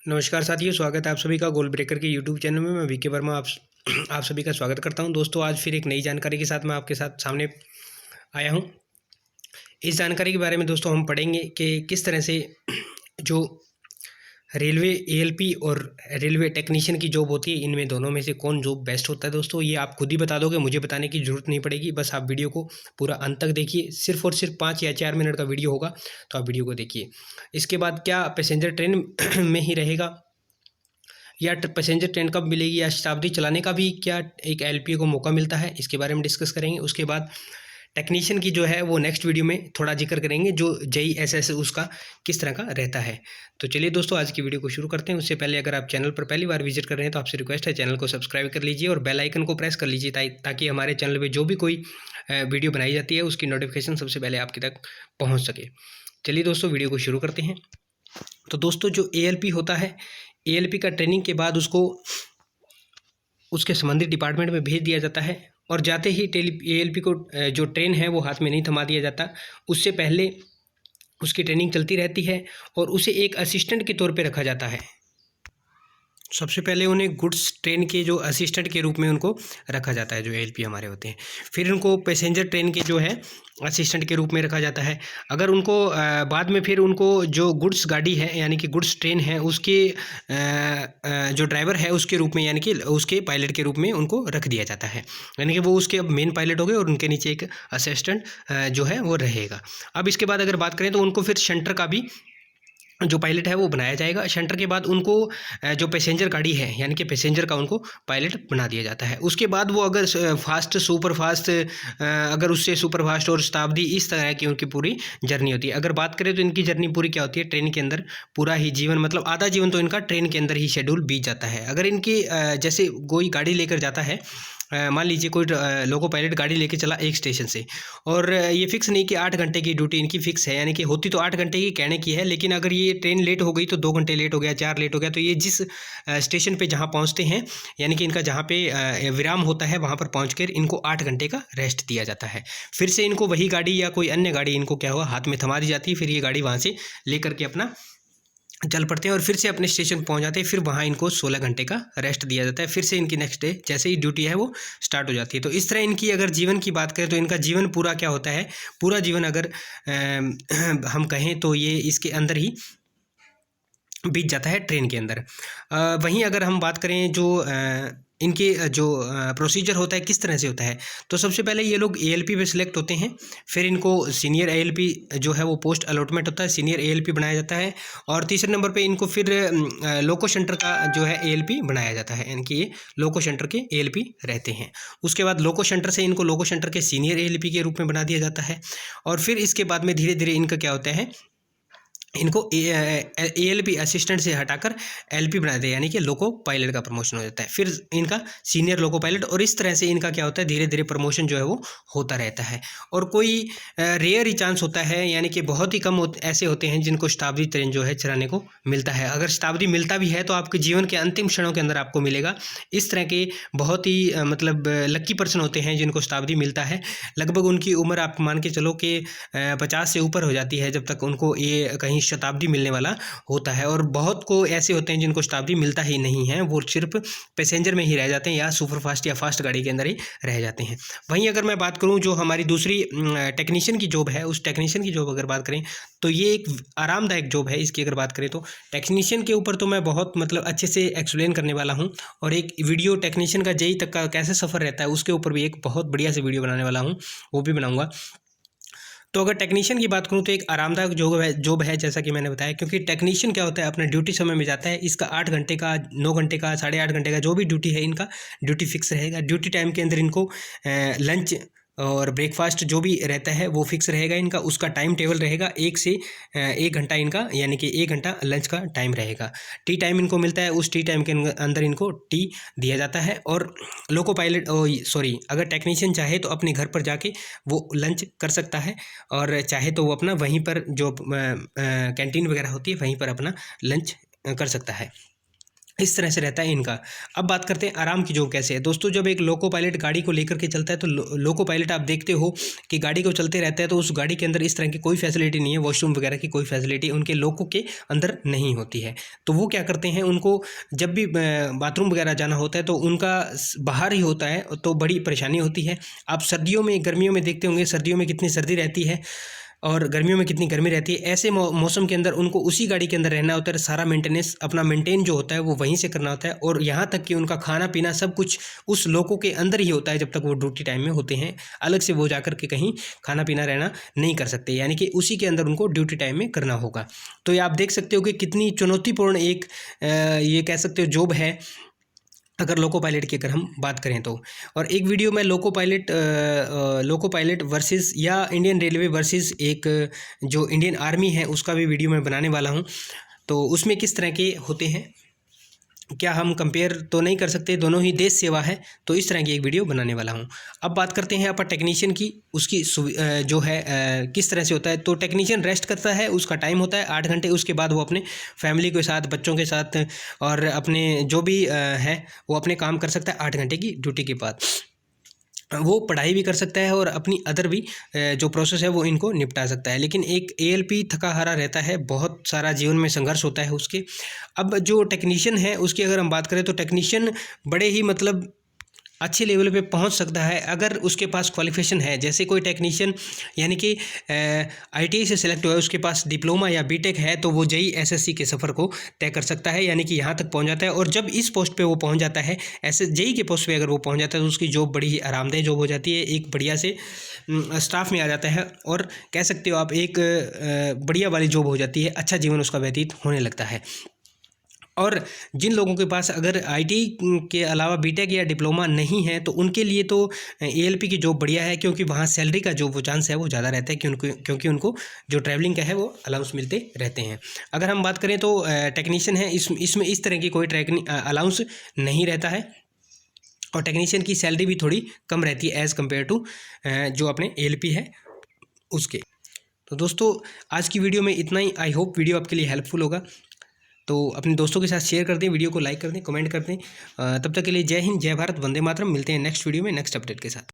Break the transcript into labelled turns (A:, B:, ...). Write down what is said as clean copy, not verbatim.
A: नमस्कार साथियों, स्वागत है आप सभी का गोल ब्रेकर के यूट्यूब चैनल में। मैं वीके वर्मा आप सभी का स्वागत करता हूं। दोस्तों, आज फिर एक नई जानकारी के साथ मैं आपके साथ सामने आया हूं। इस जानकारी के बारे में दोस्तों हम पढ़ेंगे कि किस तरह से जो रेलवे एएलपी और रेलवे टेक्नीशियन की जॉब होती है, इनमें दोनों में से कौन जॉब बेस्ट होता है। दोस्तों, ये आप खुद ही बता दोगे, मुझे बताने की ज़रूरत नहीं पड़ेगी। बस आप वीडियो को पूरा अंत तक देखिए। सिर्फ और सिर्फ 5 या 4 मिनट का वीडियो होगा, तो आप वीडियो को देखिए। इसके बाद क्या पैसेंजर ट्रेन में ही रहेगा या पैसेंजर ट्रेन कब मिलेगी, या शताब्दी चलाने का भी क्या एक एलपीए को मौका मिलता है, इसके बारे में डिस्कस करेंगे। उसके बाद टेक्नीशियन की जो है वो नेक्स्ट वीडियो में थोड़ा जिक्र करेंगे, जो जेई एसएस उसका किस तरह का रहता है। तो चलिए दोस्तों, आज की वीडियो को शुरू करते हैं। उससे पहले अगर आप चैनल पर पहली बार विजिट कर रहे हैं तो आपसे रिक्वेस्ट है, चैनल को सब्सक्राइब कर लीजिए और बेल आइकन को प्रेस कर लीजिए, ताकि हमारे चैनल पर जो भी कोई वीडियो बनाई जाती है उसकी नोटिफिकेशन सबसे पहले आपके तक पहुँच सके। चलिए दोस्तों, वीडियो को शुरू करते हैं। तो दोस्तों, जो एएलपी होता है, एएलपी का ट्रेनिंग के बाद उसको उसके संबंधित डिपार्टमेंट में भेज दिया जाता है, और जाते ही एएलपी को जो ट्रेन है वो हाथ में नहीं थमा दिया जाता। उससे पहले उसकी ट्रेनिंग चलती रहती है और उसे एक असिस्टेंट के तौर पे रखा जाता है। सबसे पहले उन्हें गुड्स ट्रेन के जो असिस्टेंट के रूप में उनको रखा जाता है, जो एएलपी हमारे होते हैं। फिर उनको पैसेंजर ट्रेन के जो है असिस्टेंट के रूप में रखा जाता है। अगर उनको बाद में फिर उनको जो गुड्स गाड़ी है, यानी कि गुड्स ट्रेन है, उसके जो ड्राइवर है उसके रूप में, यानी कि उसके पायलट के रूप में उनको रख दिया जाता है। यानी कि वो उसके अब मेन पायलट हो गए और उनके नीचे एक असिस्टेंट जो है वो रहेगा। अब इसके बाद अगर बात करें तो उनको फिर शंटर का भी जो पायलट है वो बनाया जाएगा। शंटर के बाद उनको जो पैसेंजर गाड़ी है, यानी कि पैसेंजर का उनको पायलट बना दिया जाता है। उसके बाद वो अगर फास्ट सुपर फास्ट, अगर उससे सुपर फास्ट और शताब्दी, इस तरह की उनकी पूरी जर्नी होती है। अगर बात करें तो इनकी जर्नी पूरी क्या होती है, ट्रेन के अंदर पूरा ही जीवन, मतलब आधा जीवन तो इनका ट्रेन के अंदर ही शेड्यूल बीत जाता है। अगर इनकी जैसे कोई गाड़ी लेकर जाता है, मान लीजिए कोई लोको पायलट गाड़ी लेके चला एक स्टेशन से, और ये फिक्स नहीं कि 8 घंटे की ड्यूटी इनकी फिक्स है, यानी कि होती तो 8 घंटे की कहने की है, लेकिन अगर ये ट्रेन लेट हो गई तो 2 घंटे लेट हो गया, 4 लेट हो गया, तो ये जिस स्टेशन पे जहाँ पहुँचते हैं, यानी कि इनका जहाँ पे विराम होता है, वहाँ पर पहुँच इनको 8 घंटे का रेस्ट दिया जाता है। फिर से इनको वही गाड़ी या कोई अन्य गाड़ी इनको क्या हुआ, हाथ में थमा दी जाती है। फिर ये गाड़ी वहाँ से लेकर के अपना चल पड़ते हैं और फिर से अपने स्टेशन पहुंच जाते हैं। फिर वहाँ इनको 16 घंटे का रेस्ट दिया जाता है। फिर से इनकी नेक्स्ट डे जैसे ही ड्यूटी है वो स्टार्ट हो जाती है। तो इस तरह इनकी अगर जीवन की बात करें तो इनका जीवन पूरा क्या होता है, पूरा जीवन अगर हम कहें तो ये इसके अंदर ही बीत जाता है, ट्रेन के अंदर। वहीं अगर हम बात करें जो इनके जो प्रोसीजर होता है किस तरह से होता है, तो सबसे पहले ये लोग एएलपी पे सिलेक्ट होते हैं। फिर इनको सीनियर एएलपी जो है वो पोस्ट अलॉटमेंट होता है, सीनियर एएलपी बनाया जाता है। और तीसरे नंबर पे इनको फिर लोको सेंटर का जो है एएलपी बनाया जाता है, यानी कि ये लोको सेंटर के एएलपी रहते हैं। उसके बाद लोको सेंटर से इनको लोको सेंटर के सीनियर एएलपी के रूप में बना दिया जाता है। और फिर इसके बाद में धीरे धीरे इनका क्या होता है, इनको एएलपी असिस्टेंट से हटाकर एलपी बना दें, यानी कि लोको पायलट का प्रमोशन हो जाता है। फिर इनका सीनियर लोको पायलट, और इस तरह से इनका क्या होता है, धीरे धीरे प्रमोशन जो है वो होता रहता है। और कोई रेयर ही चांस होता है, यानी कि बहुत ही कम ऐसे होते हैं जिनको शताब्दी ट्रेन जो है चलाने को मिलता है। अगर शताब्दी मिलता भी है तो आपके जीवन के अंतिम क्षणों के अंदर आपको मिलेगा। इस तरह के बहुत ही मतलब लक्की पर्सन होते हैं जिनको शताब्दी मिलता है। लगभग उनकी उम्र आप मान के चलो कि 50 से ऊपर हो जाती है जब तक उनको ये कहीं शताब्दी मिलने वाला होता है। और बहुत को ऐसे होते हैं जिनको शताब्दी मिलता ही नहीं है, वो सिर्फ पैसेंजर में ही रह जाते हैं या सुपरफास्ट या फास्ट गाड़ी के अंदर ही रह जाते हैं। वहीं अगर मैं बात करूं जो हमारी दूसरी टेक्नीशियन की जॉब है, उस टेक्नीशियन की जॉब अगर बात करें तो ये एक आरामदायक जॉब है। इसकी अगर बात करें तो टेक्नीशियन के ऊपर तो मैं बहुत मतलब अच्छे से एक्सप्लेन करने वाला हूँ, और एक वीडियो टेक्नीशियन का जेई तक का कैसे सफ़र रहता है उसके ऊपर भी एक बहुत बढ़िया से वीडियो बनाने वाला हूँ, वो भी बनाऊँगा। तो अगर टेक्नीशियन की बात करूं तो एक आरामदायक जॉब है जैसा कि मैंने बताया, क्योंकि टेक्नीशियन क्या होता है, अपना ड्यूटी समय में जाता है। इसका 8 घंटे का, 9 घंटे का, 8.5 घंटे का जो भी ड्यूटी है, इनका ड्यूटी फिक्स रहेगा। ड्यूटी टाइम के अंदर इनको लंच और ब्रेकफास्ट जो भी रहता है वो फिक्स रहेगा इनका। उसका टाइम टेबल रहेगा 1 से 1 घंटा इनका, यानी कि 1 घंटा लंच का टाइम रहेगा। टी टाइम इनको मिलता है, उस टी टाइम के अंदर इनको टी दिया जाता है। और लोको पायलट सॉरी, अगर टेक्नीशियन चाहे तो अपने घर पर जाके वो लंच कर सकता है, और चाहे तो वो अपना वहीं पर जो कैंटीन वगैरह होती है वहीं पर अपना लंच कर सकता है। इस तरह से रहता है इनका। अब बात करते हैं आराम की जॉब कैसे है। दोस्तों जब एक लोको पायलट गाड़ी को लेकर के चलता है तो लोको पायलट आप देखते हो कि गाड़ी को चलते रहता है, तो उस गाड़ी के अंदर इस तरह की कोई फैसिलिटी नहीं है, वॉशरूम वगैरह की कोई फैसिलिटी उनके लोको के अंदर नहीं होती है। तो वो क्या करते हैं, उनको जब भी बाथरूम वगैरह जाना होता है तो उनका बाहर ही होता है, तो बड़ी परेशानी होती है। आप सर्दियों में गर्मियों में देखते होंगे, सर्दियों में कितनी सर्दी रहती है और गर्मियों में कितनी गर्मी रहती है। ऐसे मौसम के अंदर उनको उसी गाड़ी के अंदर रहना होता है, सारा मेंटेनेंस अपना मेंटेन जो होता है वो वहीं से करना होता है, और यहाँ तक कि उनका खाना पीना सब कुछ उस लोगों के अंदर ही होता है जब तक वो ड्यूटी टाइम में होते हैं। अलग से वो जाकर के कहीं खाना पीना रहना नहीं कर सकते, यानी कि उसी के अंदर उनको ड्यूटी टाइम में करना होगा। तो ये आप देख सकते हो कि कितनी चुनौतीपूर्ण एक ये कह सकते हो जॉब है, अगर लोको पायलट की अगर हम बात करें तो। और एक वीडियो में लोको पायलट वर्सेस या इंडियन रेलवे वर्सेस एक जो इंडियन आर्मी है उसका भी वीडियो मैं बनाने वाला हूं। तो उसमें किस तरह के होते हैं, क्या हम कंपेयर तो नहीं कर सकते, दोनों ही देश सेवा है, तो इस तरह की एक वीडियो बनाने वाला हूं। अब बात करते हैं अपन टेक्नीशियन की, उसकी जो है किस तरह से होता है। तो टेक्नीशियन रेस्ट करता है, उसका टाइम होता है 8 घंटे, उसके बाद वो अपने फैमिली के साथ, बच्चों के साथ और अपने जो भी है वो अपने काम कर सकता है 8 घंटे की ड्यूटी के बाद। वो पढ़ाई भी कर सकता है और अपनी अदर भी जो प्रोसेस है वो इनको निपटा सकता है। लेकिन एक एएलपी थका हारा रहता है, बहुत सारा जीवन में संघर्ष होता है उसके। अब जो टेक्नीशियन है उसकी अगर हम बात करें तो टेक्नीशियन बड़े ही मतलब अच्छे लेवल पे पहुंच सकता है अगर उसके पास क्वालिफिकेशन है। जैसे कोई टेक्नीशियन यानी कि आईटीआई से सिलेक्ट हुआ है, उसके पास डिप्लोमा या बीटेक है, तो वो जेईई एसएससी के सफ़र को तय कर सकता है, यानी कि यहाँ तक पहुँच जाता है। और जब इस पोस्ट पे वो पहुँच जाता है, ऐसे जेईई के पोस्ट पे अगर वो पहुँच जाता है तो उसकी जॉब बड़ी ही आरामदेह जॉब हो जाती है, एक बढ़िया से स्टाफ में आ जाता है, और कह सकते हो आप एक बढ़िया वाली जॉब हो जाती है, अच्छा जीवन उसका व्यतीत होने लगता है। और जिन लोगों के पास अगर आईटी के अलावा बीटेक या डिप्लोमा नहीं है तो उनके लिए तो एएलपी की जॉब बढ़िया है, क्योंकि वहाँ सैलरी का जो वो चांस है वो ज़्यादा रहता है, क्योंकि उनको जो ट्रैवलिंग का है वो अलाउंस मिलते रहते हैं। अगर हम बात करें तो टेक्नीशियन है, इसमें इस तरह की कोई अलाउंस नहीं रहता है, और टेक्नीशियन की सैलरी भी थोड़ी कम रहती है एज़ कम्पेयर टू जो अपने एएलपी है उसके। तो दोस्तों आज की वीडियो में इतना ही। आई होप वीडियो आपके लिए हेल्पफुल होगा, तो अपने दोस्तों के साथ शेयर कर दें, वीडियो को लाइक कर दें, कमेंट कर दें। तब तक के लिए जय हिंद, जय भारत, वंदे मातरम। मिलते हैं नेक्स्ट वीडियो में नेक्स्ट अपडेट के साथ।